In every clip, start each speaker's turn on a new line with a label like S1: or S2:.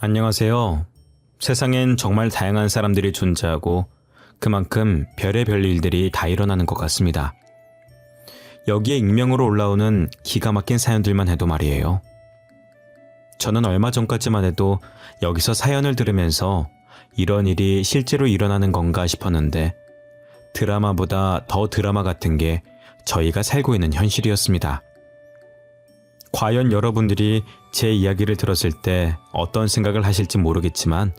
S1: 안녕하세요. 세상엔 정말 다양한 사람들이 존재하고 그만큼 별의별 일들이 다 일어나는 것 같습니다. 여기에 익명으로 올라오는 기가 막힌 사연들만 해도 말이에요. 저는 얼마 전까지만 해도 여기서 사연을 들으면서 이런 일이 실제로 일어나는 건가 싶었는데 드라마보다 더 드라마 같은 게 저희가 살고 있는 현실이었습니다. 과연 여러분들이 제 이야기를 들었을 때 어떤 생각을 하실지 모르겠지만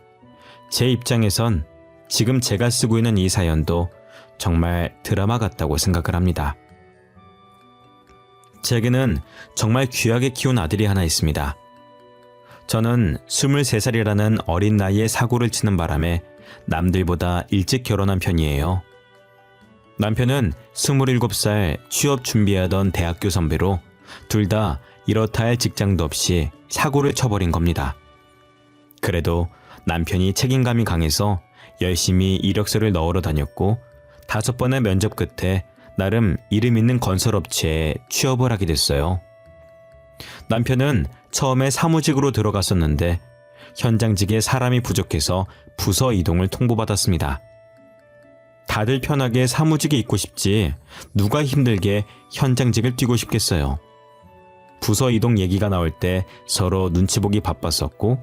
S1: 제 입장에선 지금 제가 쓰고 있는 이 사연도 정말 드라마 같다고 생각을 합니다. 제게는 정말 귀하게 키운 아들이 하나 있습니다. 저는 23살이라는 어린 나이에 사고를 치는 바람에 남들보다 일찍 결혼한 편이에요. 남편은 27살 취업 준비하던 대학교 선배로 둘 다 이렇다 할 직장도 없이 사고를 쳐버린 겁니다. 그래도 남편이 책임감이 강해서 열심히 이력서를 넣으러 다녔고 5번의 면접 끝에 나름 이름 있는 건설업체에 취업을 하게 됐어요. 남편은 처음에 사무직으로 들어갔었는데 현장직에 사람이 부족해서 부서 이동을 통보받았습니다. 다들 편하게 사무직에 있고 싶지 누가 힘들게 현장직을 뛰고 싶겠어요. 부서 이동 얘기가 나올 때 서로 눈치 보기 바빴었고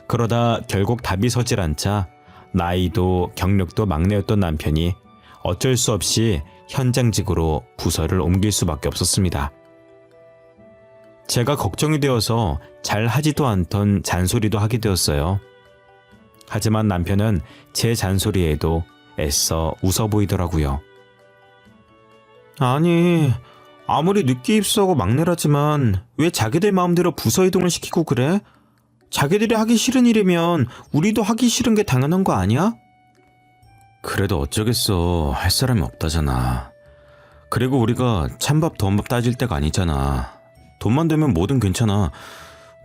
S1: 그러다 결국 답이 서질 않자 나이도 경력도 막내였던 남편이 어쩔 수 없이 현장직으로 부서를 옮길 수밖에 없었습니다. 제가 걱정이 되어서 잘 하지도 않던 잔소리도 하게 되었어요. 하지만 남편은 제 잔소리에도 애써 웃어 보이더라고요. 아니, 아무리 늦게 입사하고 막내라지만 왜 자기들 마음대로 부서 이동을 시키고 그래? 자기들이 하기 싫은 일이면 우리도 하기 싫은 게 당연한 거 아니야? 그래도 어쩌겠어. 할 사람이 없다잖아. 그리고 우리가 찬밥 더운밥 따질 때가 아니잖아. 돈만 되면 뭐든 괜찮아.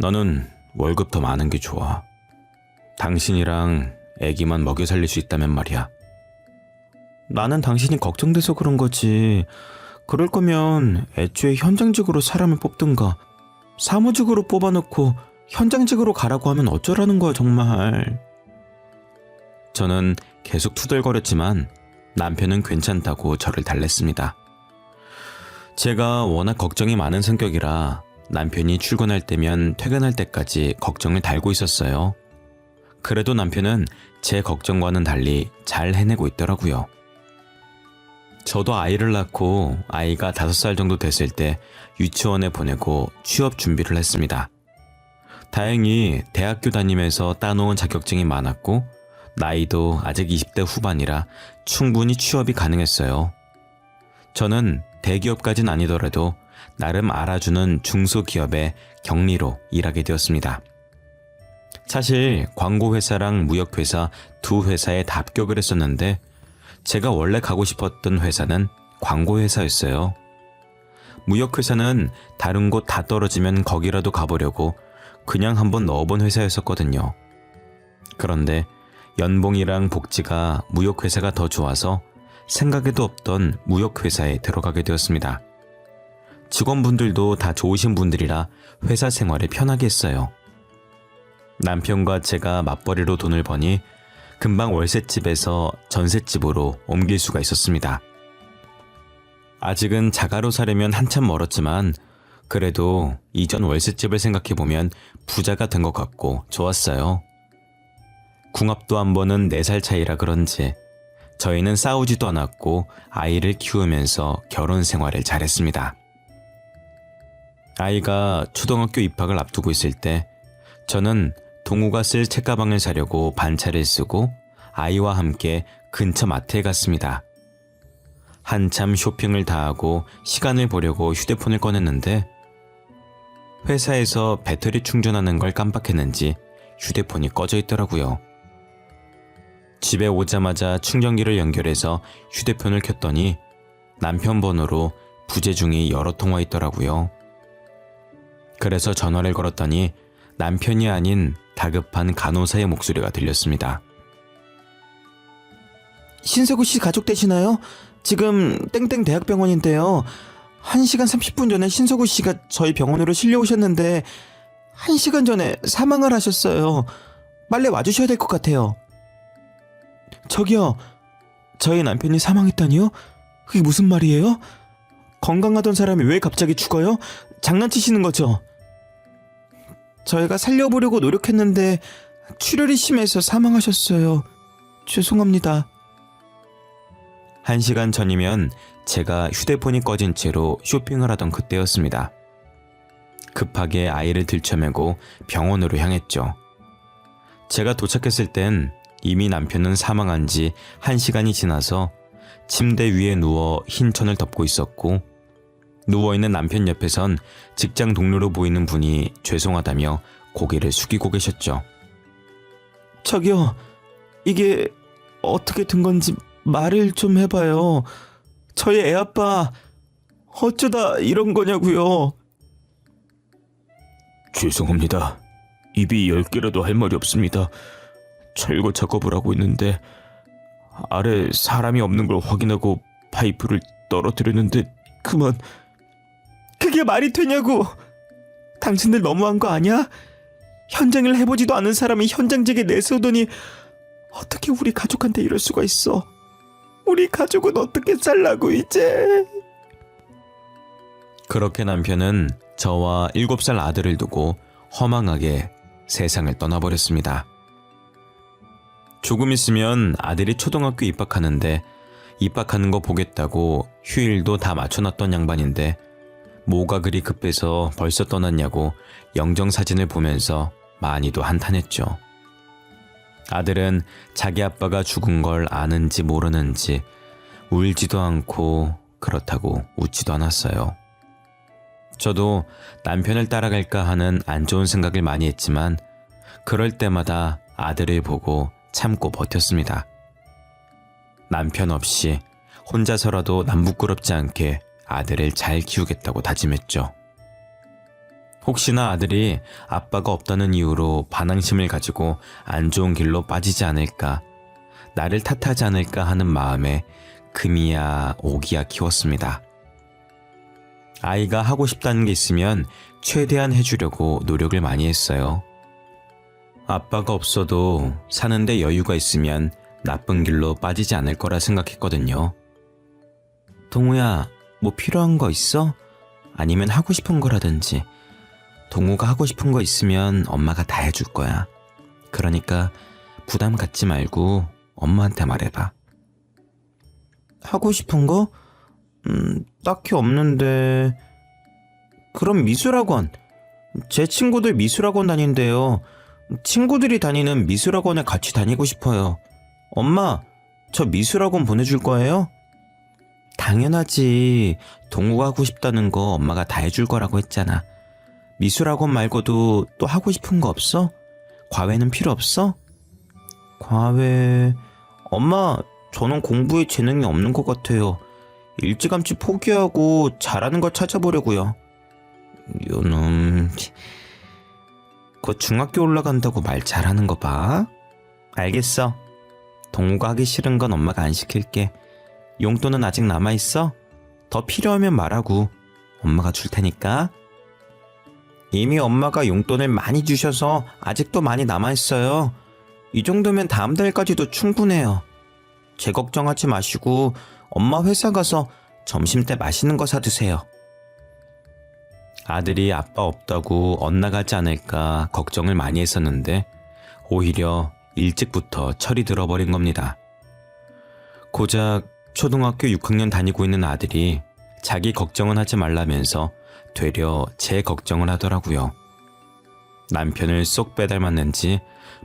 S1: 나는 월급 더 많은 게 좋아. 당신이랑 애기만 먹여 살릴 수 있다면 말이야. 나는 당신이 걱정돼서 그런 거지. 그럴 거면 애초에 현장직으로 사람을 뽑든가 사무직으로 뽑아놓고 현장직으로 가라고 하면 어쩌라는 거야 정말. 저는 계속 투덜거렸지만 남편은 괜찮다고 저를 달랬습니다. 제가 워낙 걱정이 많은 성격이라 남편이 출근할 때면 퇴근할 때까지 걱정을 달고 있었어요. 그래도 남편은 제 걱정과는 달리 잘 해내고 있더라고요. 저도 아이를 낳고 아이가 5살 정도 됐을 때 유치원에 보내고 취업 준비를 했습니다. 다행히 대학교 다니면서 따놓은 자격증이 많았고 나이도 아직 20대 후반이라 충분히 취업이 가능했어요. 저는 대기업까진 아니더라도 나름 알아주는 중소기업의 경리로 일하게 되었습니다. 사실 광고회사랑 무역회사 두 회사에 다 합격을 했었는데 제가 원래 가고 싶었던 회사는 광고회사였어요. 무역회사는 다른 곳 다 떨어지면 거기라도 가보려고 그냥 한번 넣어본 회사였었거든요. 그런데 연봉이랑 복지가 무역회사가 더 좋아서 생각에도 없던 무역회사에 들어가게 되었습니다. 직원분들도 다 좋으신 분들이라 회사 생활을 편하게 했어요. 남편과 제가 맞벌이로 돈을 버니 금방 월세집에서 전셋집으로 옮길 수가 있었습니다. 아직은 자가로 사려면 한참 멀었지만 그래도 이전 월세집을 생각해보면 부자가 된 것 같고 좋았어요. 궁합도 한 번은 4살 차이라 그런지 저희는 싸우지도 않았고 아이를 키우면서 결혼 생활을 잘했습니다. 아이가 초등학교 입학을 앞두고 있을 때 저는 동우가 쓸 책가방을 사려고 반차를 쓰고 아이와 함께 근처 마트에 갔습니다. 한참 쇼핑을 다 하고 시간을 보려고 휴대폰을 꺼냈는데 회사에서 배터리 충전하는 걸 깜빡했는지 휴대폰이 꺼져 있더라고요. 집에 오자마자 충전기를 연결해서 휴대폰을 켰더니 남편 번호로 부재중이 여러 통화 있더라고요. 그래서 전화를 걸었더니 남편이 아닌 다급한 간호사의 목소리가 들렸습니다.
S2: 신세구 씨 가족 되시나요? 지금 땡땡 대학병원인데요. 1시간 30분 전에 신세구 씨가 저희 병원으로 실려오셨는데 1시간 전에 사망을 하셨어요. 빨리 와주셔야 될 것 같아요. 저기요, 저희 남편이 사망했다니요? 그게 무슨 말이에요? 건강하던 사람이 왜 갑자기 죽어요? 장난치시는 거죠? 저희가 살려보려고 노력했는데 출혈이 심해서 사망하셨어요. 죄송합니다.
S1: 1시간 전이면 제가 휴대폰이 꺼진 채로 쇼핑을 하던 그때였습니다. 급하게 아이를 들쳐매고 병원으로 향했죠. 제가 도착했을 땐 이미 남편은 사망한 지 1시간이 지나서 침대 위에 누워 흰 천을 덮고 있었고, 누워있는 남편 옆에선 직장 동료로 보이는 분이 죄송하다며 고개를 숙이고 계셨죠.
S2: 저기요, 이게 어떻게 된 건지 말을 좀 해봐요. 저희 애아빠 어쩌다 이런 거냐고요.
S1: 죄송합니다. 입이 10개라도 할 말이 없습니다. 철거 작업을 하고 있는데 아래 사람이 없는 걸 확인하고 파이프를 떨어뜨렸는데 그만.
S2: 그게 말이 되냐고. 당신들 너무한 거 아니야? 현장을 해보지도 않은 사람이 현장직에 내세우더니 어떻게 우리 가족한테 이럴 수가 있어. 우리 가족은 어떻게 살라고 이제.
S1: 그렇게 남편은 저와 7살 아들을 두고 허망하게 세상을 떠나버렸습니다. 조금 있으면 아들이 초등학교 입학하는데 입학하는 거 보겠다고 휴일도 다 맞춰놨던 양반인데 뭐가 그리 급해서 벌써 떠났냐고 영정사진을 보면서 많이도 한탄했죠. 아들은 자기 아빠가 죽은 걸 아는지 모르는지 울지도 않고 그렇다고 웃지도 않았어요. 저도 남편을 따라갈까 하는 안 좋은 생각을 많이 했지만 그럴 때마다 아들을 보고 참고 버텼습니다. 남편 없이 혼자서라도 남 부끄럽지 않게 아들을 잘 키우겠다고 다짐했죠. 혹시나 아들이 아빠가 없다는 이유로 반항심을 가지고 안 좋은 길로 빠지지 않을까, 나를 탓하지 않을까 하는 마음에 금이야 오기야 키웠습니다. 아이가 하고 싶다는 게 있으면 최대한 해주려고 노력을 많이 했어요. 아빠가 없어도 사는데 여유가 있으면 나쁜 길로 빠지지 않을 거라 생각했거든요.
S2: 동우야, 뭐 필요한 거 있어? 아니면 하고 싶은 거라든지. 동우가 하고 싶은 거 있으면 엄마가 다 해줄 거야. 그러니까 부담 갖지 말고 엄마한테 말해봐. 하고 싶은 거? 딱히 없는데. 그럼 미술학원. 제 친구들 미술학원 다닌대요. 친구들이 다니는 미술학원에 같이 다니고 싶어요. 엄마, 저 미술학원 보내줄 거예요? 당연하지. 동우가 하고 싶다는 거 엄마가 다 해줄 거라고 했잖아. 미술학원 말고도 또 하고 싶은 거 없어? 과외는 필요 없어? 과외... 엄마, 저는 공부에 재능이 없는 것 같아요. 일찌감치 포기하고 잘하는 걸 찾아보려고요. 요놈... 곧 중학교 올라간다고 말 잘하는 거 봐. 알겠어. 동우가 하기 싫은 건 엄마가 안 시킬게. 용돈은 아직 남아있어? 더 필요하면 말하고 엄마가 줄 테니까. 이미 엄마가 용돈을 많이 주셔서 아직도 많이 남아있어요. 이 정도면 다음 달까지도 충분해요. 제 걱정하지 마시고 엄마 회사 가서 점심때 맛있는 거 사드세요.
S1: 아들이 아빠 없다고 엇나가지 않을까 걱정을 많이 했었는데 오히려 일찍부터 철이 들어버린 겁니다. 고작 초등학교 6학년 다니고 있는 아들이 자기 걱정은 하지 말라면서 되려 제 걱정을 하더라고요. 남편을 쏙 빼닮았는지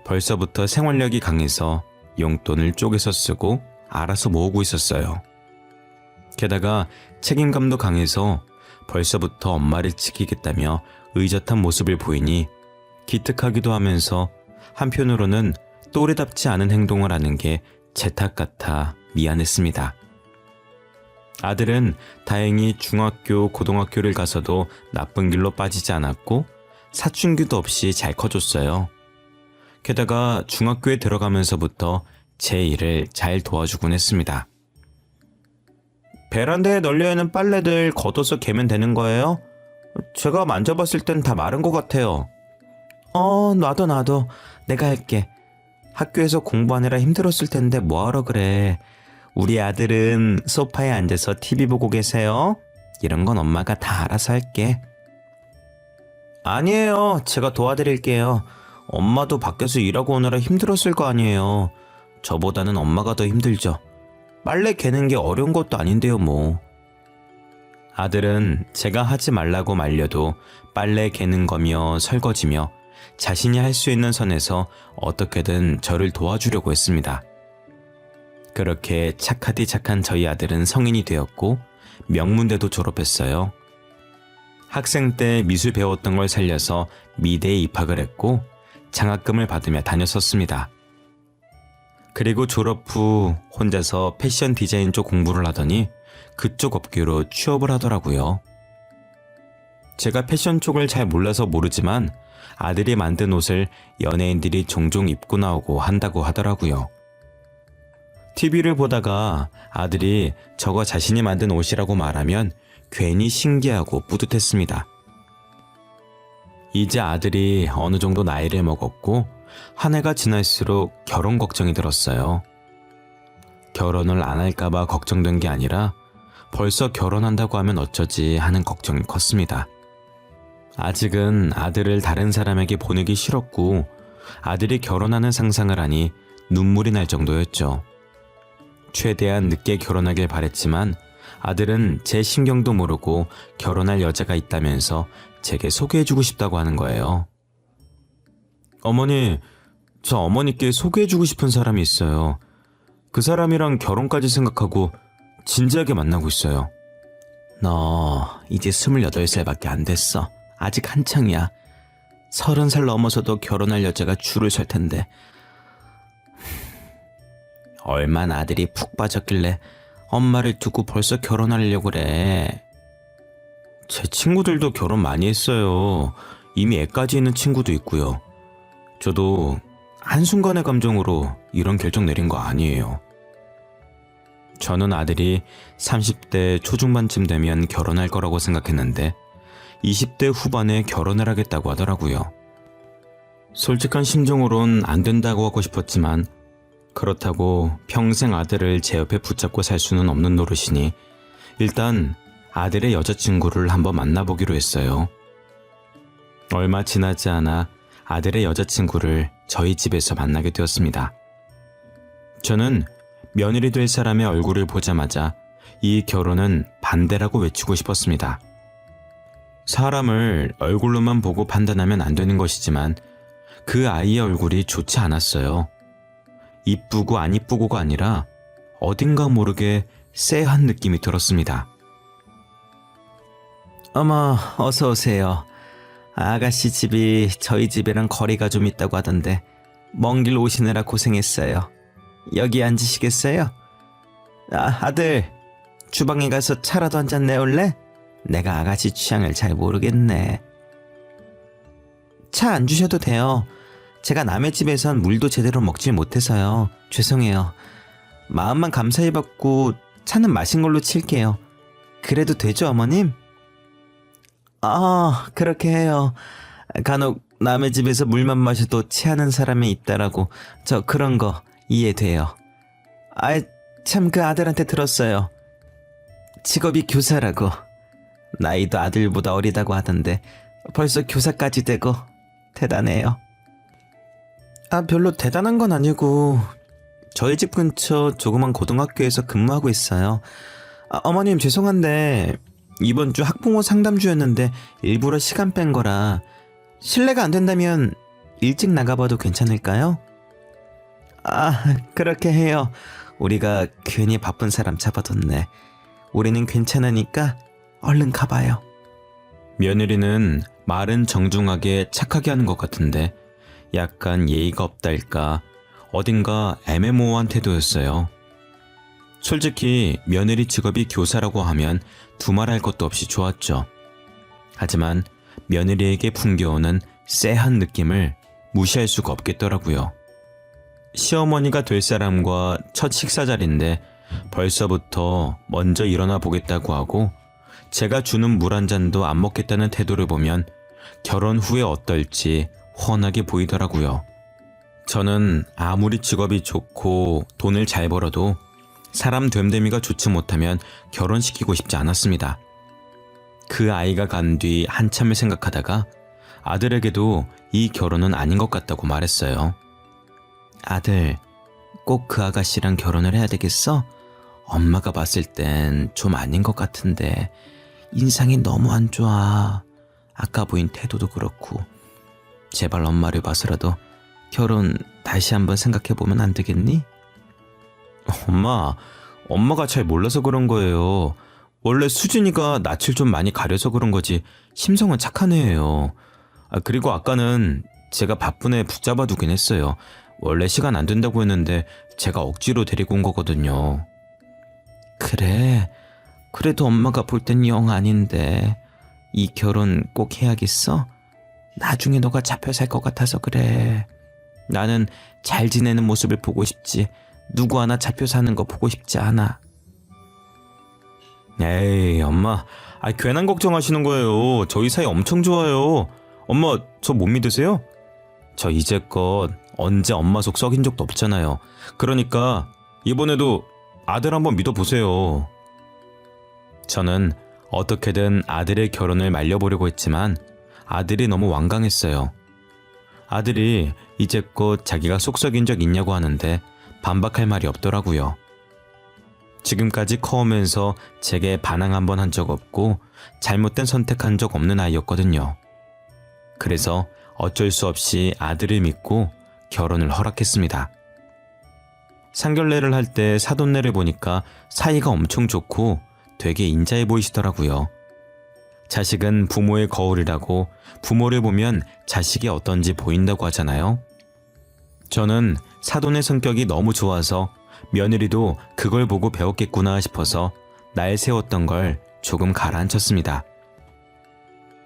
S1: 벌써부터 생활력이 강해서 용돈을 쪼개서 쓰고 알아서 모으고 있었어요. 게다가 책임감도 강해서 벌써부터 엄마를 지키겠다며 의젓한 모습을 보이니 기특하기도 하면서 한편으로는 또래답지 않은 행동을 하는 게 제 탓 같아 미안했습니다. 아들은 다행히 중학교, 고등학교를 가서도 나쁜 길로 빠지지 않았고 사춘기도 없이 잘 커졌어요. 게다가 중학교에 들어가면서부터 제 일을 잘 도와주곤 했습니다.
S2: 베란다에 널려있는 빨래들 걷어서 개면 되는 거예요? 제가 만져봤을 땐 다 마른 것 같아요. 놔둬. 내가 할게. 학교에서 공부하느라 힘들었을 텐데 뭐하러 그래. 우리 아들은 소파에 앉아서 TV 보고 계세요. 이런 건 엄마가 다 알아서 할게. 아니에요. 제가 도와드릴게요. 엄마도 밖에서 일하고 오느라 힘들었을 거 아니에요. 저보다는 엄마가 더 힘들죠. 빨래 개는 게 어려운 것도 아닌데요, 뭐. 아들은 제가 하지 말라고 말려도 빨래 개는 거며 설거지며 자신이 할 수 있는 선에서 어떻게든 저를 도와주려고 했습니다. 그렇게 착하디 착한 저희 아들은 성인이 되었고 명문대도 졸업했어요. 학생 때 미술 배웠던 걸 살려서 미대에 입학을 했고 장학금을 받으며 다녔었습니다. 그리고 졸업 후 혼자서 패션 디자인 쪽 공부를 하더니 그쪽 업계로 취업을 하더라고요. 제가 패션 쪽을 잘 몰라서 모르지만 아들이 만든 옷을 연예인들이 종종 입고 나오고 한다고 하더라고요. TV를 보다가 아들이 저거 자신이 만든 옷이라고 말하면 괜히 신기하고 뿌듯했습니다. 이제 아들이 어느 정도 나이를 먹었고 한 해가 지날수록 결혼 걱정이 들었어요. 결혼을 안 할까봐 걱정된 게 아니라 벌써 결혼한다고 하면 어쩌지 하는 걱정이 컸습니다. 아직은 아들을 다른 사람에게 보내기 싫었고 아들이 결혼하는 상상을 하니 눈물이 날 정도였죠. 최대한 늦게 결혼하길 바랬지만 아들은 제 심경도 모르고 결혼할 여자가 있다면서 제게 소개해주고 싶다고 하는 거예요. 어머니, 저 어머니께 소개해주고 싶은 사람이 있어요. 그 사람이랑 결혼까지 생각하고 진지하게 만나고 있어요. 너 이제 28살밖에 안 됐어. 아직 한창이야. 30살 넘어서도 결혼할 여자가 줄을 설 텐데. 얼마나 아들이 푹 빠졌길래 엄마를 두고 벌써 결혼하려고 그래. 제 친구들도 결혼 많이 했어요. 이미 애까지 있는 친구도 있고요. 저도 한순간의 감정으로 이런 결정 내린 거 아니에요. 저는 아들이 30대 초중반쯤 되면 결혼할 거라고 생각했는데 20대 후반에 결혼을 하겠다고 하더라고요. 솔직한 심정으론 안 된다고 하고 싶었지만 그렇다고 평생 아들을 제 옆에 붙잡고 살 수는 없는 노릇이니 일단 아들의 여자친구를 한번 만나보기로 했어요. 얼마 지나지 않아 아들의 여자친구를 저희 집에서 만나게 되었습니다. 저는 며느리 될 사람의 얼굴을 보자마자 이 결혼은 반대라고 외치고 싶었습니다. 사람을 얼굴로만 보고 판단하면 안 되는 것이지만 그 아이의 얼굴이 좋지 않았어요. 이쁘고 안 이쁘고가 아니라 어딘가 모르게 쎄한 느낌이 들었습니다. 어머, 어서 오세요. 아가씨 집이 저희 집이랑 거리가 좀 있다고 하던데 먼 길 오시느라 고생했어요. 여기 앉으시겠어요? 아들, 주방에 가서 차라도 한 잔 내올래? 내가 아가씨 취향을 잘 모르겠네. 차 안 주셔도 돼요. 제가 남의 집에선 물도 제대로 먹질 못해서요. 죄송해요. 마음만 감사히 받고 차는 마신 걸로 칠게요. 그래도 되죠, 어머님? 그렇게 해요. 간혹 남의 집에서 물만 마셔도 체하는 사람이 있다라고 저 그런 거 이해돼요. 참 그 아들한테 들었어요. 직업이 교사라고. 나이도 아들보다 어리다고 하던데 벌써 교사까지 되고 대단해요. 별로 대단한 건 아니고 저희 집 근처 조그만 고등학교에서 근무하고 있어요. 어머님 죄송한데 이번 주 학부모 상담주였는데 일부러 시간 뺀 거라 실례가 안 된다면 일찍 나가봐도 괜찮을까요? 그렇게 해요. 우리가 괜히 바쁜 사람 잡아뒀네. 우리는 괜찮으니까 얼른 가봐요. 며느리는 말은 정중하게 착하게 하는 것 같은데 약간 예의가 없달까 어딘가 애매모호한 태도였어요. 솔직히 며느리 직업이 교사라고 하면 두말할 것도 없이 좋았죠. 하지만 며느리에게 풍겨오는 쎄한 느낌을 무시할 수가 없겠더라고요. 시어머니가 될 사람과 첫 식사 자리인데 벌써부터 먼저 일어나 보겠다고 하고 제가 주는 물 한 잔도 안 먹겠다는 태도를 보면 결혼 후에 어떨지 훤하게 보이더라고요. 저는 아무리 직업이 좋고 돈을 잘 벌어도 사람 됨됨이가 좋지 못하면 결혼시키고 싶지 않았습니다. 그 아이가 간 뒤 한참을 생각하다가 아들에게도 이 결혼은 아닌 것 같다고 말했어요. 아들, 꼭 그 아가씨랑 결혼을 해야 되겠어? 엄마가 봤을 땐 좀 아닌 것 같은데 인상이 너무 안 좋아. 아까 보인 태도도 그렇고. 제발 엄마를 봐서라도 결혼 다시 한번 생각해보면 안 되겠니? 엄마가 잘 몰라서 그런 거예요. 원래 수진이가 낯을 좀 많이 가려서 그런 거지 심성은 착한 애예요. 그리고 아까는 제가 바쁜 애 붙잡아 두긴 했어요. 원래 시간 안 된다고 했는데 제가 억지로 데리고 온 거거든요. 그래, 그래도 엄마가 볼 땐 영 아닌데 이 결혼 꼭 해야겠어? 나중에 너가 잡혀 살 것 같아서 그래. 나는 잘 지내는 모습을 보고 싶지 누구 하나 잡혀 사는 거 보고 싶지 않아.
S1: 에이, 엄마. 괜한 걱정하시는 거예요. 저희 사이 엄청 좋아요. 엄마, 저 못 믿으세요? 저 이제껏 언제 엄마 속 썩인 적도 없잖아요. 그러니까 이번에도 아들 한번 믿어보세요. 저는 어떻게든 아들의 결혼을 말려보려고 했지만 아들이 너무 완강했어요. 아들이 이제껏 자기가 속 썩인 적 있냐고 하는데 반박할 말이 없더라고요. 지금까지 커오면서 제게 반항 한 번 한 적 없고 잘못된 선택한 적 없는 아이였거든요. 그래서 어쩔 수 없이 아들을 믿고 결혼을 허락했습니다. 상견례를 할 때 사돈네를 보니까 사이가 엄청 좋고 되게 인자해 보이시더라고요. 자식은 부모의 거울이라고 부모를 보면 자식이 어떤지 보인다고 하잖아요. 저는 사돈의 성격이 너무 좋아서 며느리도 그걸 보고 배웠겠구나 싶어서 날 세웠던 걸 조금 가라앉혔습니다.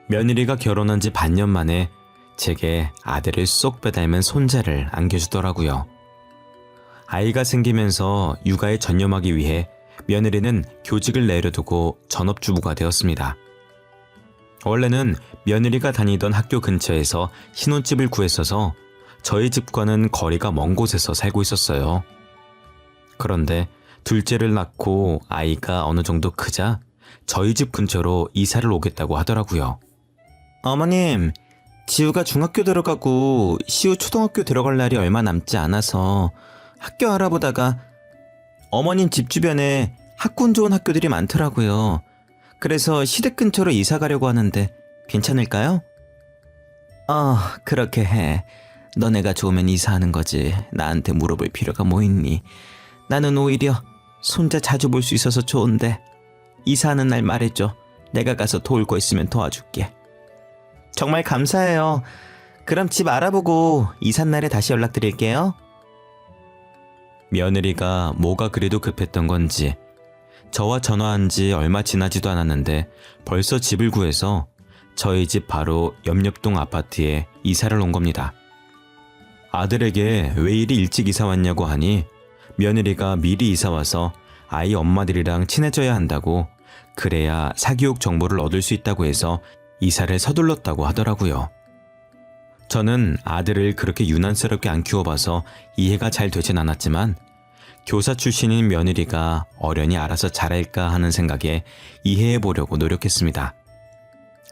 S1: 며느리가 결혼한 지 반년 만에 제게 아들을 쏙 빼닮은 손자를 안겨주더라고요. 아이가 생기면서 육아에 전념하기 위해 며느리는 교직을 내려두고 전업주부가 되었습니다. 원래는 며느리가 다니던 학교 근처에서 신혼집을 구했어서 저희 집과는 거리가 먼 곳에서 살고 있었어요. 그런데 둘째를 낳고 아이가 어느 정도 크자 저희 집 근처로 이사를 오겠다고 하더라고요. 어머님, 지우가 중학교 들어가고 시우 초등학교 들어갈 날이 얼마 남지 않아서 학교 알아보다가 어머님 집 주변에 학군 좋은 학교들이 많더라고요. 그래서 시댁 근처로 이사 가려고 하는데 괜찮을까요? 그렇게 해. 너네가 좋으면 이사하는 거지. 나한테 물어볼 필요가 뭐 있니? 나는 오히려 손자 자주 볼 수 있어서 좋은데 이사하는 날 말해줘. 내가 가서 도울 거 있으면 도와줄게. 정말 감사해요. 그럼 집 알아보고 이삿 날에 다시 연락드릴게요. 며느리가 뭐가 그래도 급했던 건지 저와 전화한 지 얼마 지나지도 않았는데 벌써 집을 구해서 저희 집 바로 옆동 아파트에 이사를 온 겁니다. 아들에게 왜 이리 일찍 이사 왔냐고 하니 며느리가 미리 이사 와서 아이 엄마들이랑 친해져야 한다고, 그래야 사교육 정보를 얻을 수 있다고 해서 이사를 서둘렀다고 하더라고요. 저는 아들을 그렇게 유난스럽게 안 키워봐서 이해가 잘 되진 않았지만 교사 출신인 며느리가 어련히 알아서 잘할까 하는 생각에 이해해보려고 노력했습니다.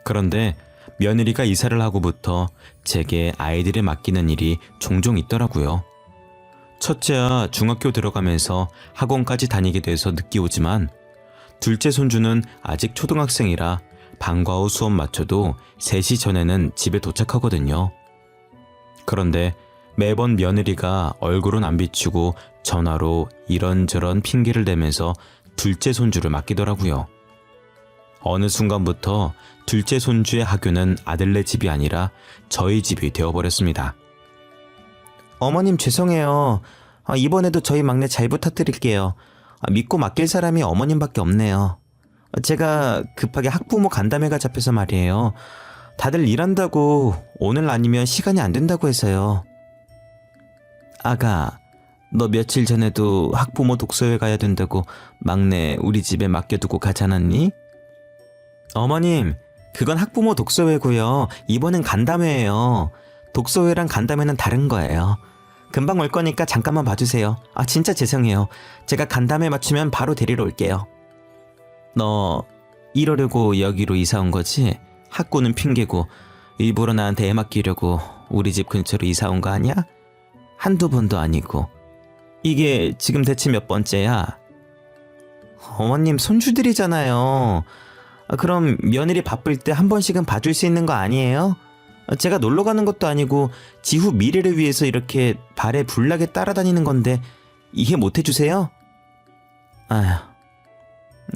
S1: 그런데 며느리가 이사를 하고부터 제게 아이들을 맡기는 일이 종종 있더라고요. 첫째야 중학교 들어가면서 학원까지 다니게 돼서 늦게 오지만 둘째 손주는 아직 초등학생이라 방과 후 수업 마쳐도 3시 전에는 집에 도착하거든요. 그런데 매번 며느리가 얼굴은 안 비추고 전화로 이런저런 핑계를 대면서 둘째 손주를 맡기더라고요. 어느 순간부터 둘째 손주의 학교는 아들네 집이 아니라 저희 집이 되어버렸습니다. 어머님 죄송해요. 이번에도 저희 막내 잘 부탁드릴게요. 믿고 맡길 사람이 어머님밖에 없네요. 제가 급하게 학부모 간담회가 잡혀서 말이에요. 다들 일한다고 오늘 아니면 시간이 안 된다고 해서요. 아가, 너 며칠 전에도 학부모 독서회 가야 된다고 막내 우리 집에 맡겨두고 가지 않았니? 어머님, 그건 학부모 독서회고요. 이번엔 간담회예요.
S2: 독서회랑 간담회는 다른 거예요. 금방 올 거니까 잠깐만 봐주세요. 아, 진짜 죄송해요. 제가 간담회 맞추면 바로 데리러 올게요. 너 이러려고 여기로 이사 온 거지? 학구는 핑계고 일부러 나한테 애 맡기려고 우리 집 근처로 이사 온 거 아니야? 한두 번도 아니고. 이게 지금 대체 몇 번째야? 어머님 손주들이잖아요. 그럼 며느리 바쁠 때 한 번씩은 봐줄 수 있는 거 아니에요? 제가 놀러 가는 것도 아니고 지후 미래를 위해서 이렇게 발에 불나게 따라다니는 건데 이해 못 해주세요? 아휴,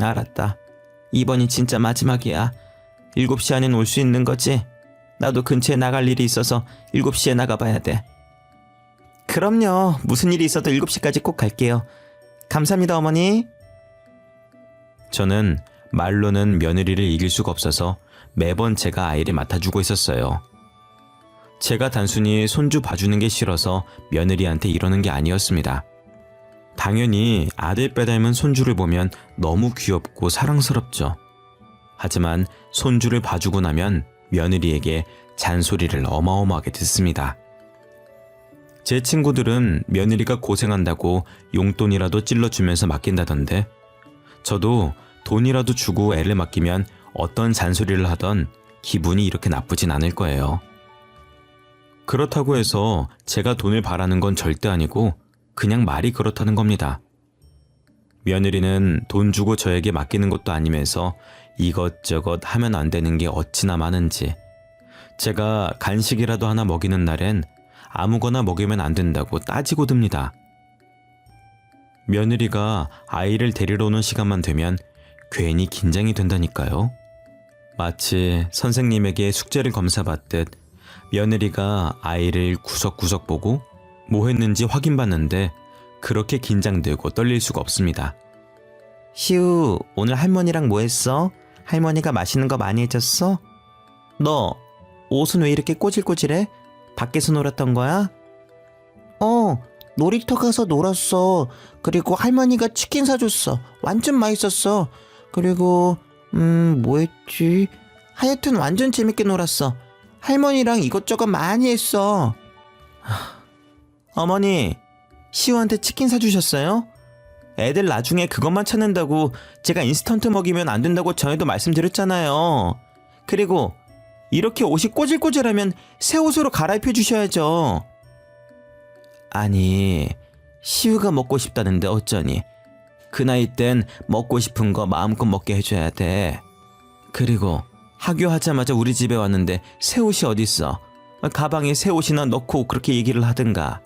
S2: 알았다. 이번이 진짜 마지막이야. 7시 안엔 올 수 있는 거지? 나도 근처에 나갈 일이 있어서 7시에 나가봐야 돼. 그럼요. 무슨 일이 있어도 7시까지 꼭 갈게요. 감사합니다, 어머니. 저는 말로는 며느리를 이길 수가 없어서 매번 제가 아이를 맡아주고 있었어요. 제가 단순히 손주 봐주는 게 싫어서 며느리한테 이러는 게 아니었습니다. 당연히 아들 빼닮은 손주를 보면 너무 귀엽고 사랑스럽죠. 하지만 손주를 봐주고 나면 며느리에게 잔소리를 어마어마하게 듣습니다. 제 친구들은 며느리가 고생한다고 용돈이라도 찔러주면서 맡긴다던데, 저도 돈이라도 주고 애를 맡기면 어떤 잔소리를 하던 기분이 이렇게 나쁘진 않을 거예요. 그렇다고 해서 제가 돈을 바라는 건 절대 아니고 그냥 말이 그렇다는 겁니다. 며느리는 돈 주고 저에게 맡기는 것도 아니면서 이것저것 하면 안 되는 게 어찌나 많은지, 제가 간식이라도 하나 먹이는 날엔 아무거나 먹이면 안 된다고 따지고 듭니다. 며느리가 아이를 데리러 오는 시간만 되면 괜히 긴장이 된다니까요. 마치 선생님에게 숙제를 검사받듯 며느리가 아이를 구석구석 보고 뭐 했는지 확인받는데 그렇게 긴장되고 떨릴 수가 없습니다. 시우, 오늘 할머니랑 뭐 했어? 할머니가 맛있는 거 많이 해줬어? 너 옷은 왜 이렇게 꼬질꼬질해? 밖에서 놀았던 거야? 놀이터 가서 놀았어. 그리고 할머니가 치킨 사줬어. 완전 맛있었어. 그리고 뭐 했지? 하여튼 완전 재밌게 놀았어. 할머니랑 이것저것 많이 했어. 어머니, 시우한테 치킨 사주셨어요? 애들 나중에 그것만 찾는다고 제가 인스턴트 먹이면 안 된다고 전에도 말씀드렸잖아요. 그리고 이렇게 옷이 꼬질꼬질하면 새 옷으로 갈아입혀 주셔야죠. 아니, 시우가 먹고 싶다는데 어쩌니? 그 나이 땐 먹고 싶은 거 마음껏 먹게 해줘야 돼. 그리고 하교하자마자 우리 집에 왔는데 새 옷이 어딨어? 가방에 새 옷이나 넣고 그렇게 얘기를 하든가.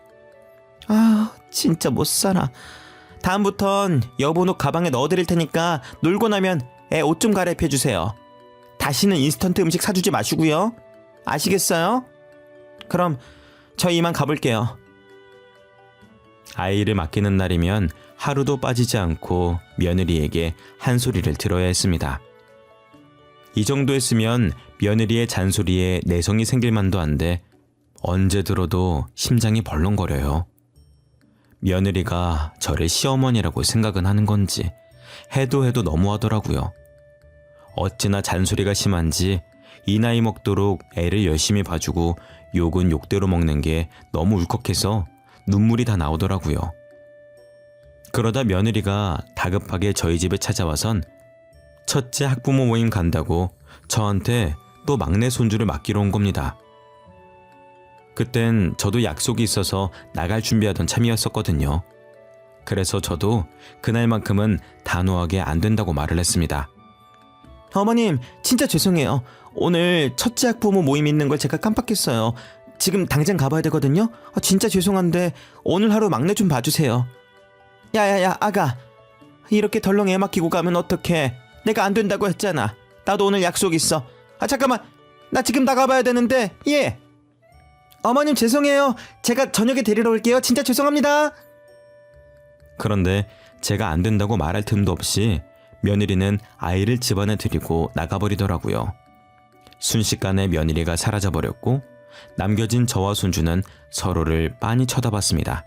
S2: 아, 진짜 못 살아. 다음부턴 여보 옷 가방에 넣어드릴 테니까 놀고 나면 애 옷 좀 갈아입혀 주세요. 다시는 인스턴트 음식 사주지 마시고요. 아시겠어요? 그럼 저 이만 가볼게요. 아이를 맡기는 날이면 하루도 빠지지 않고 며느리에게 한 소리를 들어야 했습니다. 이 정도 했으면 며느리의 잔소리에 내성이 생길 만도 한데 언제 들어도 심장이 벌렁거려요. 며느리가 저를 시어머니라고 생각은 하는 건지 해도 너무하더라고요. 어찌나 잔소리가 심한지 이 나이 먹도록 애를 열심히 봐주고 욕은 욕대로 먹는 게 너무 울컥해서 눈물이 다 나오더라고요. 그러다 며느리가 다급하게 저희 집에 찾아와선 첫째 학부모 모임 간다고 저한테 또 막내 손주를 맡기러 온 겁니다. 그땐 저도 약속이 있어서 나갈 준비하던 참이었었거든요. 그래서 저도 그날만큼은 단호하게 안 된다고 말을 했습니다. 어머님, 진짜 죄송해요. 오늘 첫째 학부모 모임 있는 걸 제가 깜빡했어요. 지금 당장 가봐야 되거든요. 진짜 죄송한데 오늘 하루 막내 좀 봐주세요. 야야야, 아가, 이렇게 덜렁 애 맡기고 가면 어떡해. 내가 안 된다고 했잖아. 나도 오늘 약속 있어. 잠깐만, 나 지금 나가봐야 되는데. 예. 어머님 죄송해요. 제가 저녁에 데리러 올게요. 진짜 죄송합니다. 그런데 제가 안 된다고 말할 틈도 없이 며느리는 아이를 집안에 들이고 나가버리더라고요. 순식간에 며느리가 사라져버렸고 남겨진 저와 손주는 서로를 빤히 쳐다봤습니다.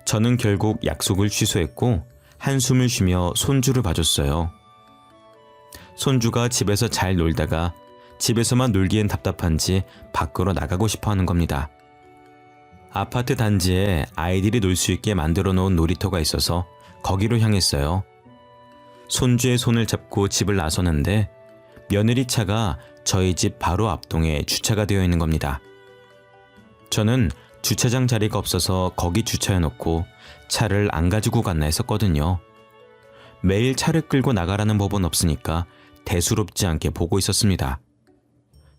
S2: 저는 결국 약속을 취소했고 한숨을 쉬며 손주를 봐줬어요. 손주가 집에서 잘 놀다가 집에서만 놀기엔 답답한지 밖으로 나가고 싶어 하는 겁니다. 아파트 단지에 아이들이 놀 수 있게 만들어 놓은 놀이터가 있어서 거기로 향했어요. 손주의 손을 잡고 집을 나서는데 며느리 차가 저희 집 바로 앞동에 주차가 되어 있는 겁니다. 저는 주차장 자리가 없어서 거기 주차해놓고 차를 안 가지고 갔나 했었거든요. 매일 차를 끌고 나가라는 법은 없으니까 대수롭지 않게 보고 있었습니다.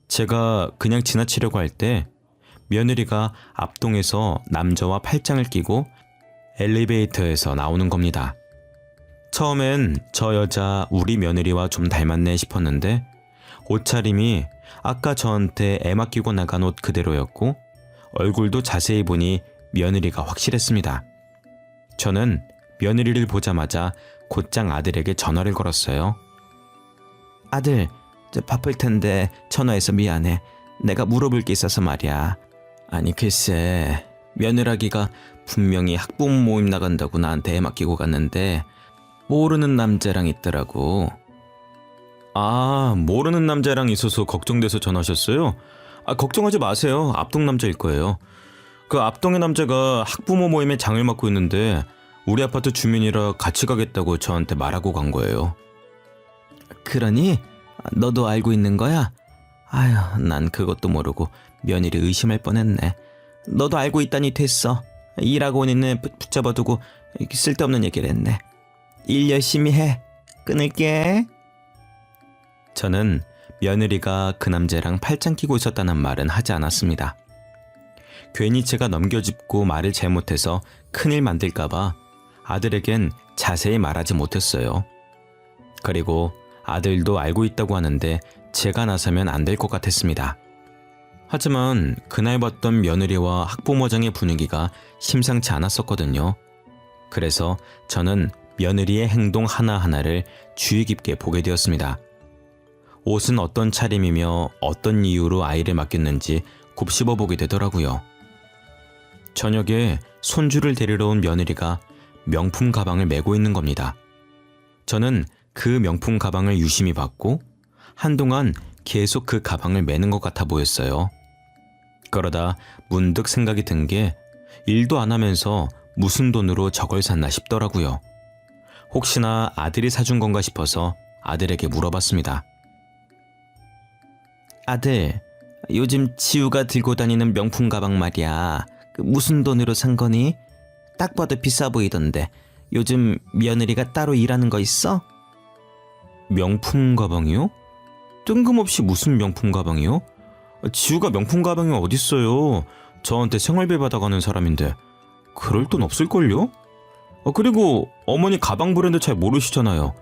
S2: 제가 그냥 지나치려고 할 때 며느리가 앞동에서 남자와 팔짱을 끼고 엘리베이터에서 나오는 겁니다. 처음엔 저 여자 우리 며느리와 좀 닮았네 싶었는데 옷차림이 아까 저한테 애 맡기고 나간 옷 그대로였고 얼굴도 자세히 보니 며느리가 확실했습니다. 저는 며느리를 보자마자 곧장 아들에게 전화를 걸었어요. 아들, 저 바쁠 텐데 전화해서 미안해. 내가 물어볼 게 있어서 말이야. 아니 글쎄, 며느라기가 분명히 학부모 모임 나간다고 나한테 애 맡기고 갔는데 모르는 남자랑 있더라고. 아, 모르는 남자랑 있어서 걱정돼서 전화하셨어요? 걱정하지 마세요. 앞동 남자일 거예요. 그 앞동의 남자가 학부모 모임에 장을 맡고 있는데 우리 아파트 주민이라 같이 가겠다고 저한테 말하고 간 거예요. 그러니? 너도 알고 있는 거야? 아휴, 난 그것도 모르고 며느리 의심할 뻔했네. 너도 알고 있다니 됐어. 일하고 온 애는 붙잡아두고 쓸데없는 얘기를 했네. 일 열심히 해. 끊을게. 저는 며느리가 그 남자랑 팔짱 끼고 있었다는 말은 하지 않았습니다. 괜히 제가 넘겨짚고 말을 잘못해서 큰일 만들까봐 아들에겐 자세히 말하지 못했어요. 그리고 아들도 알고 있다고 하는데 제가 나서면 안 될 것 같았습니다. 하지만 그날 봤던 며느리와 학부모장의 분위기가 심상치 않았었거든요. 그래서 저는 며느리의 행동 하나하나를 주의 깊게 보게 되었습니다. 옷은 어떤 차림이며 어떤 이유로 아이를 맡겼는지 곱씹어 보게 되더라고요. 저녁에 손주를 데리러 온 며느리가 명품 가방을 메고 있는 겁니다. 저는 그 명품 가방을 유심히 봤고 한동안 계속 그 가방을 메는 것 같아 보였어요. 그러다 문득 생각이 든 게 일도 안 하면서 무슨 돈으로 저걸 샀나 싶더라고요. 혹시나 아들이 사준 건가 싶어서 아들에게 물어봤습니다. 아들, 요즘 지우가 들고 다니는 명품 가방 말이야. 무슨 돈으로 산 거니? 딱 봐도 비싸 보이던데 요즘 며느리가 따로 일하는 거 있어? 명품 가방이요? 뜬금없이 무슨 명품 가방이요? 지우가 명품 가방이 어딨어요. 저한테 생활비 받아가는 사람인데 그럴 돈 없을걸요? 그리고 어머니 가방 브랜드 잘 모르시잖아요.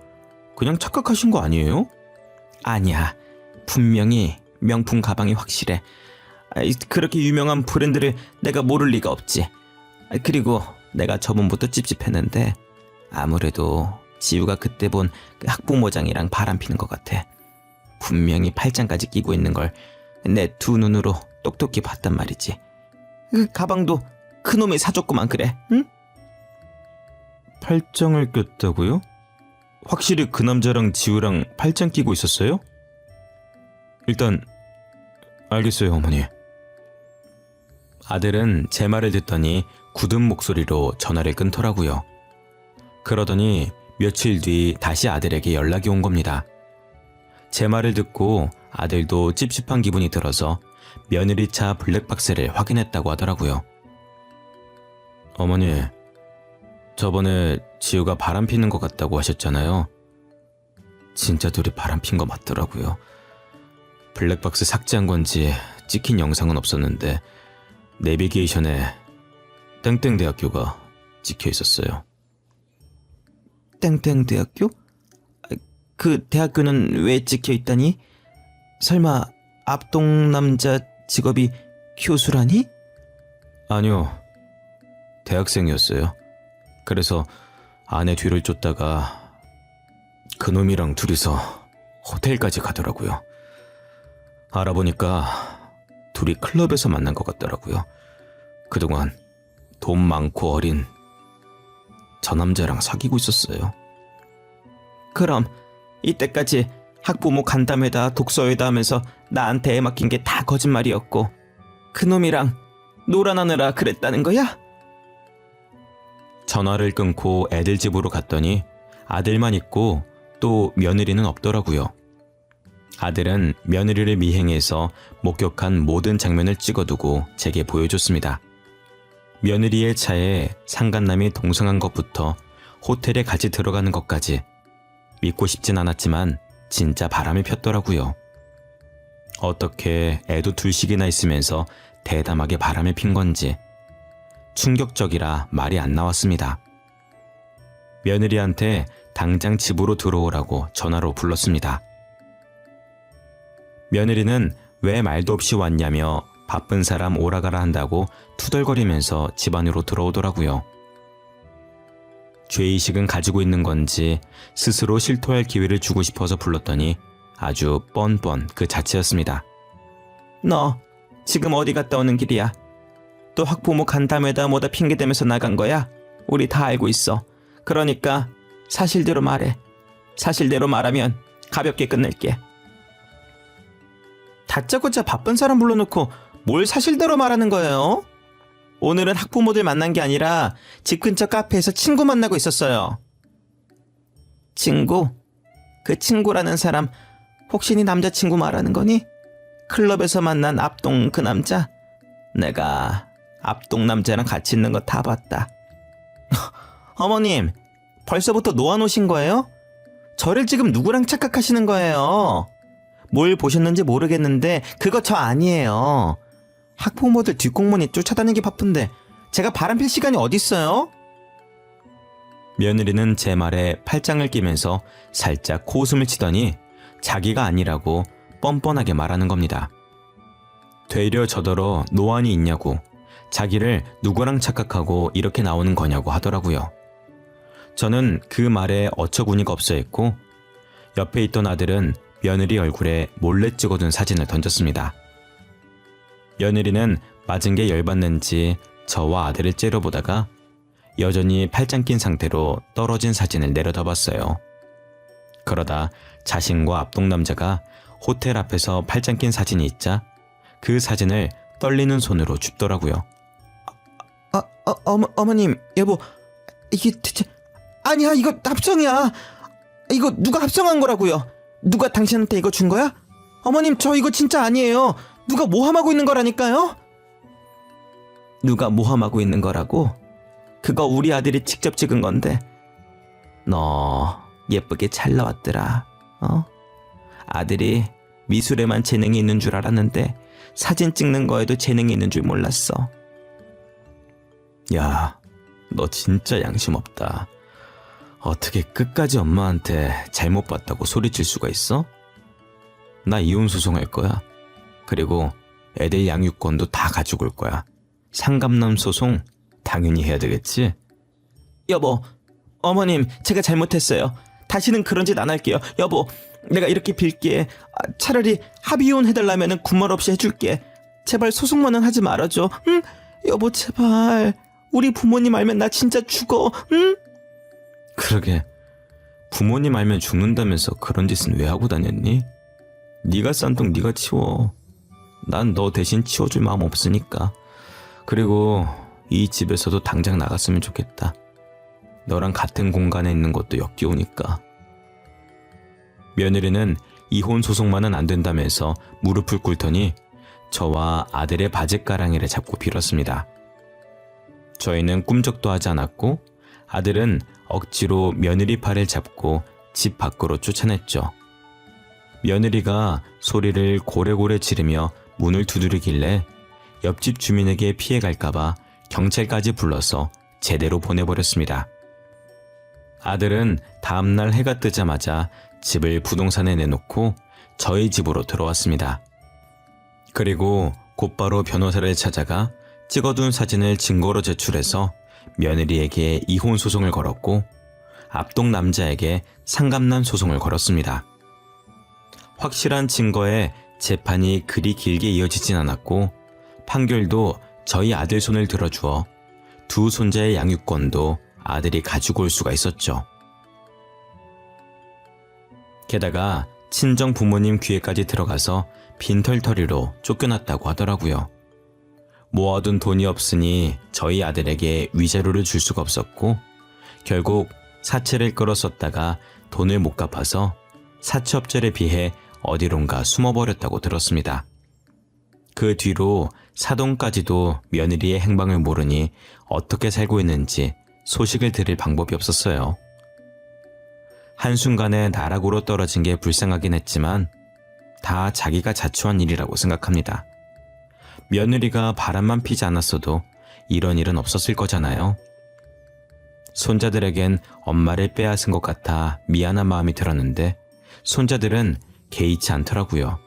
S2: 그냥 착각하신 거 아니에요? 아니야, 분명히 명품 가방이 확실해. 그렇게 유명한 브랜드를 내가 모를 리가 없지. 그리고 내가 저번부터 찝찝했는데 아무래도 지우가 그때 본 그 학부모장이랑 바람피는 것 같아. 분명히 팔짱까지 끼고 있는 걸 내 두 눈으로 똑똑히 봤단 말이지. 그 가방도 그놈이 사줬구만. 그래, 응? 팔짱을 꼈다고요? 확실히 그 남자랑 지우랑 팔짱 끼고 있었어요? 일단 알겠어요, 어머니. 아들은 제 말을 듣더니 굳은 목소리로 전화를 끊더라고요. 그러더니 며칠 뒤 다시 아들에게 연락이 온 겁니다. 제 말을 듣고 아들도 찝찝한 기분이 들어서 며느리 차 블랙박스를 확인했다고 하더라고요. 어머니, 저번에 지우가 바람피는 것 같다고 하셨잖아요. 진짜 둘이 바람핀 거 맞더라고요. 블랙박스 삭제한 건지 찍힌 영상은 없었는데 내비게이션에 땡땡대학교가 찍혀 있었어요. 땡땡대학교? 그 대학교는 왜 찍혀 있다니? 설마 앞동 남자 직업이 교수라니? 아니요, 대학생이었어요. 그래서 아내 뒤를 쫓다가 그놈이랑 둘이서 호텔까지 가더라고요. 알아보니까 둘이 클럽에서 만난 것 같더라고요. 그동안 돈 많고 어린 저 남자랑 사귀고 있었어요. 그럼 이때까지 학부모 간담회다 독서회다 하면서 나한테 애 맡긴 게 다 거짓말이었고 그놈이랑 놀아나느라 그랬다는 거야?
S1: 전화를 끊고 애들 집으로 갔더니 아들만 있고 또 며느리는 없더라고요. 아들은 며느리를 미행해서 목격한 모든 장면을 찍어두고 제게 보여줬습니다. 며느리의 차에 상간남이 동승한 것부터 호텔에 같이 들어가는 것까지 믿고 싶진 않았지만 진짜 바람이 폈더라고요. 어떻게 애도 둘씩이나 있으면서 대담하게 바람을 핀 건지 충격적이라 말이 안 나왔습니다. 며느리한테 당장 집으로 들어오라고 전화로 불렀습니다. 며느리는 왜 말도 없이 왔냐며 바쁜 사람 오라가라 한다고 투덜거리면서 집 안으로 들어오더라고요. 죄의식은 가지고 있는 건지 스스로 실토할 기회를 주고 싶어서 불렀더니 아주 뻔뻔 그 자체였습니다.
S2: 너 지금 어디 갔다 오는 길이야? 또 학부모 간담회다 뭐다 핑계대면서 나간 거야? 우리 다 알고 있어. 그러니까 사실대로 말해. 사실대로 말하면 가볍게 끝낼게. 다짜고짜 바쁜 사람 불러놓고 뭘 사실대로 말하는 거예요? 오늘은 학부모들 만난 게 아니라 집 근처 카페에서 친구 만나고 있었어요. 친구? 그 친구라는 사람 혹시 네 남자친구 말하는 거니? 클럽에서 만난 앞동 그 남자? 내가 앞동 남자랑 같이 있는 거 다 봤다. 어머님, 벌써부터 놓아놓으신 거예요? 저를 지금 누구랑 착각하시는 거예요? 뭘 보셨는지 모르겠는데 그거 저 아니에요. 학부모들 뒷공문이 쫓아다니기 바쁜데 제가 바람필 시간이 어딨어요?
S1: 며느리는 제 말에 팔짱을 끼면서 살짝 코웃음을 치더니 자기가 아니라고 뻔뻔하게 말하는 겁니다. 되려 저더러 노안이 있냐고, 자기를 누구랑 착각하고 이렇게 나오는 거냐고 하더라고요. 저는 그 말에 어처구니가 없어 했고 옆에 있던 아들은 며느리 얼굴에 몰래 찍어둔 사진을 던졌습니다. 며느리는 맞은 게 열받는지 저와 아들을 째려보다가 여전히 팔짱 낀 상태로 떨어진 사진을 내려다봤어요. 그러다 자신과 앞동 남자가 호텔 앞에서 팔짱 낀 사진이 있자 그 사진을 떨리는 손으로 줍더라고요.
S2: 어머님, 여보, 이게 대체 아니야, 이거 합성이야. 이거 누가 합성한 거라고요? 누가 당신한테 이거 준 거야? 어머님, 저 이거 진짜 아니에요. 누가 모함하고 있는 거라니까요? 누가 모함하고 있는 거라고? 그거 우리 아들이 직접 찍은 건데. 너 예쁘게 잘 나왔더라. 아들이 미술에만 재능이 있는 줄 알았는데 사진 찍는 거에도 재능이 있는 줄 몰랐어.
S1: 야, 너 진짜 양심 없다. 어떻게 끝까지 엄마한테 잘못 봤다고 소리칠 수가 있어? 나 이혼 소송할 거야. 그리고 애들 양육권도 다 가지고 올 거야. 상감남 소송 당연히 해야 되겠지?
S2: 여보, 어머님, 제가 잘못했어요. 다시는 그런 짓 안 할게요. 여보, 내가 이렇게 빌게. 차라리 합의혼 해달라면 군말 없이 해줄게. 제발 소송만은 하지 말아줘. 응? 여보, 제발. 우리 부모님 알면 나 진짜 죽어. 응?
S1: 그러게, 부모님 알면 죽는다면서 그런 짓은 왜 하고 다녔니? 네가 싼 똥 네가 치워. 난 너 대신 치워줄 마음 없으니까. 그리고 이 집에서도 당장 나갔으면 좋겠다. 너랑 같은 공간에 있는 것도 역겨우니까. 며느리는 이혼 소송만은 안 된다면서 무릎을 꿇더니 저와 아들의 바짓가랑이를 잡고 빌었습니다. 저희는 꿈쩍도 하지 않았고 아들은 억지로 며느리 팔을 잡고 집 밖으로 쫓아냈죠. 며느리가 소리를 고래고래 지르며 문을 두드리길래 옆집 주민에게 피해갈까봐 경찰까지 불러서 제대로 보내버렸습니다. 아들은 다음날 해가 뜨자마자 집을 부동산에 내놓고 저희 집으로 들어왔습니다. 그리고 곧바로 변호사를 찾아가 찍어둔 사진을 증거로 제출해서 며느리에게 이혼 소송을 걸었고 앞동 남자에게 상감난 소송을 걸었습니다. 확실한 증거에 재판이 그리 길게 이어지진 않았고 판결도 저희 아들 손을 들어주어 두 손자의 양육권도 아들이 가지고 올 수가 있었죠. 게다가
S2: 친정 부모님 귀에까지 들어가서 빈털터리로 쫓겨났다고 하더라고요. 모아둔 돈이 없으니 저희 아들에게 위자료를 줄 수가 없었고 결국 사채를 끌었었다가 돈을 못 갚아서 사채업자에 비해 어디론가 숨어버렸다고 들었습니다. 그 뒤로 사돈까지도 며느리의 행방을 모르니 어떻게 살고 있는지 소식을 들을 방법이 없었어요. 한순간에 나락으로 떨어진 게 불쌍하긴 했지만 다 자기가 자초한 일이라고 생각합니다. 며느리가 바람만 피지 않았어도 이런 일은 없었을 거잖아요. 손자들에겐 엄마를 빼앗은 것 같아 미안한 마음이 들었는데 손자들은 개의치 않더라고요.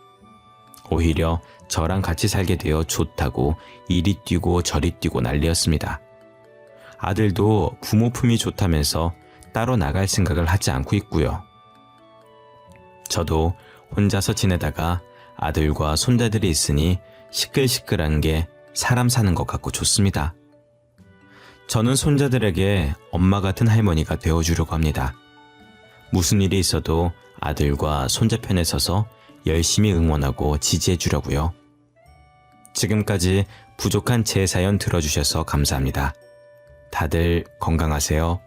S2: 오히려 저랑 같이 살게 되어 좋다고 이리 뛰고 저리 뛰고 난리였습니다. 아들도 부모 품이 좋다면서 따로 나갈 생각을 하지 않고 있고요. 저도 혼자서 지내다가 아들과 손자들이 있으니 시끌시끌한 게 사람 사는 것 같고 좋습니다. 저는 손자들에게 엄마 같은 할머니가 되어주려고 합니다. 무슨 일이 있어도 아들과 손자 편에 서서 열심히 응원하고 지지해 주려고요. 지금까지 부족한 제 사연 들어주셔서 감사합니다. 다들 건강하세요.